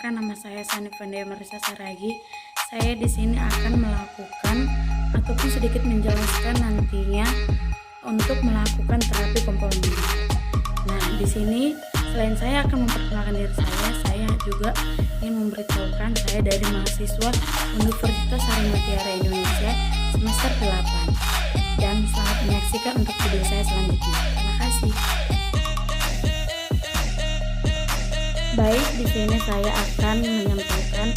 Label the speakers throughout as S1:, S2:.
S1: perkenalkan, nama saya Sani Vandaya Marisa Saragi. Saya di sini akan melakukan ataupun sedikit menjelaskan nantinya untuk melakukan terapi komplementer. Nah, di sini selain saya akan memperkenalkan diri saya juga ingin memberitahukan saya dari mahasiswa Universitas Sari Mutiara Indonesia semester 8. Dan selamat menyaksikan untuk video saya selanjutnya. Terima kasih. Baik, di sini saya akan menyampaikan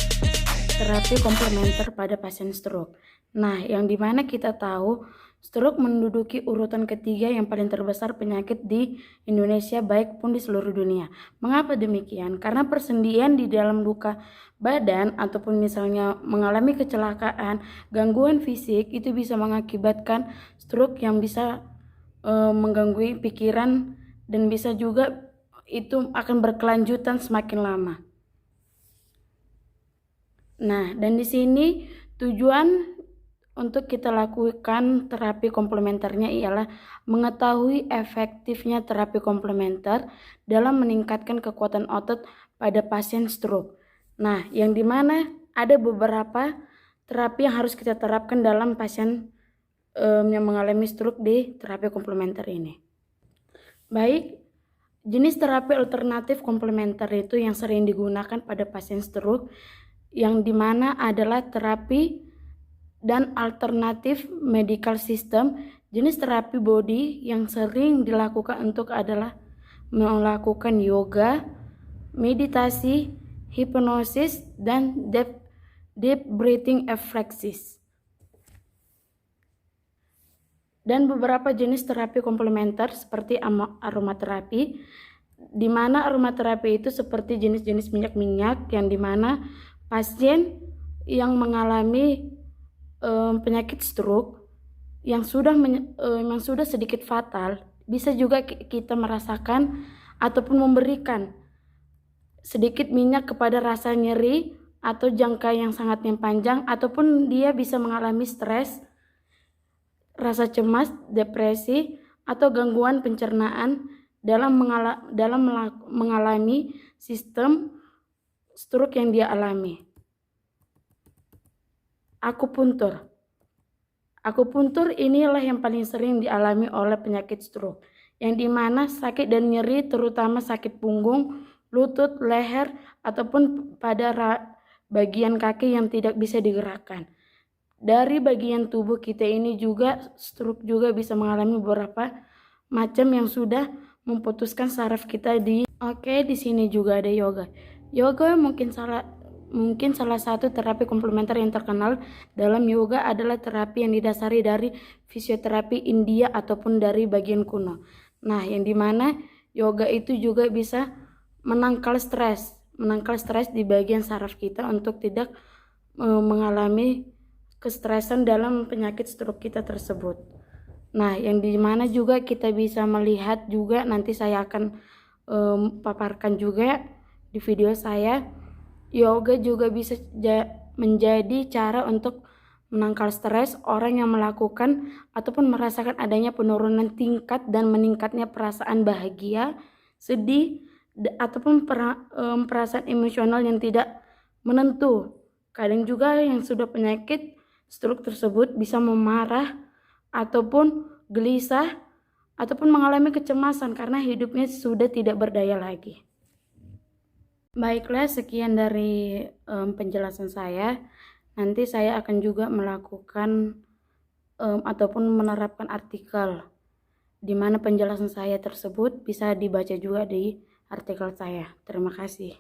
S1: terapi komplementer pada pasien stroke. Nah, yang dimana kita tahu stroke menduduki urutan ketiga yang paling terbesar penyakit di Indonesia baik pun di seluruh dunia. Mengapa demikian? Karena persendian di dalam luka badan ataupun misalnya mengalami kecelakaan, gangguan fisik itu bisa mengakibatkan stroke yang bisa mengganggu pikiran dan bisa juga itu akan berkelanjutan semakin lama. Nah, dan di sini tujuan untuk kita lakukan terapi komplementernya ialah mengetahui efektifnya terapi komplementer dalam meningkatkan kekuatan otot pada pasien stroke. Nah, yang dimana ada beberapa terapi yang harus kita terapkan dalam pasien yang mengalami stroke di terapi komplementer ini. Baik, jenis terapi alternatif komplementer itu yang sering digunakan pada pasien stroke yang dimana adalah terapi dan alternatif medical system. Jenis terapi body yang sering dilakukan untuk adalah melakukan yoga, meditasi, hipnosis, dan deep breathing exercise. Dan beberapa jenis terapi komplementer seperti aromaterapi, di mana aromaterapi itu seperti jenis-jenis minyak-minyak yang dimana pasien yang mengalami penyakit stroke yang sudah sedikit fatal bisa juga kita merasakan ataupun memberikan sedikit minyak kepada rasa nyeri atau jangka yang sangat panjang, ataupun dia bisa mengalami stres, rasa cemas, depresi, atau gangguan pencernaan dalam mengalami sistem stroke yang dia alami. Akupuntur. Akupuntur inilah yang paling sering dialami oleh penyakit stroke, yang dimana sakit dan nyeri terutama sakit punggung, lutut, leher, ataupun pada bagian kaki yang tidak bisa digerakkan. Dari bagian tubuh kita ini juga stroke juga bisa mengalami beberapa macam yang sudah memutuskan saraf kita di. Oke, di sini juga ada yoga. Yoga mungkin salah satu terapi komplementer yang terkenal. Dalam yoga adalah terapi yang didasari dari fisioterapi India ataupun dari bagian kuno. Nah, yang dimana yoga itu juga bisa menangkal stres di bagian saraf kita untuk tidak mengalami kestresan dalam penyakit stroke kita tersebut. Nah, yang dimana juga kita bisa melihat juga, nanti saya akan paparkan juga di video saya, yoga juga bisa menjadi cara untuk menangkal stres orang yang melakukan ataupun merasakan adanya penurunan tingkat dan meningkatnya perasaan bahagia, sedih, ataupun perasaan emosional yang tidak menentu. Kadang juga yang sudah penyakit stroke tersebut bisa memarah ataupun gelisah ataupun mengalami kecemasan karena hidupnya sudah tidak berdaya lagi. Baiklah, sekian dari penjelasan saya. Nanti saya akan juga melakukan ataupun menerapkan artikel di mana penjelasan saya tersebut bisa dibaca juga di artikel saya. Terima kasih.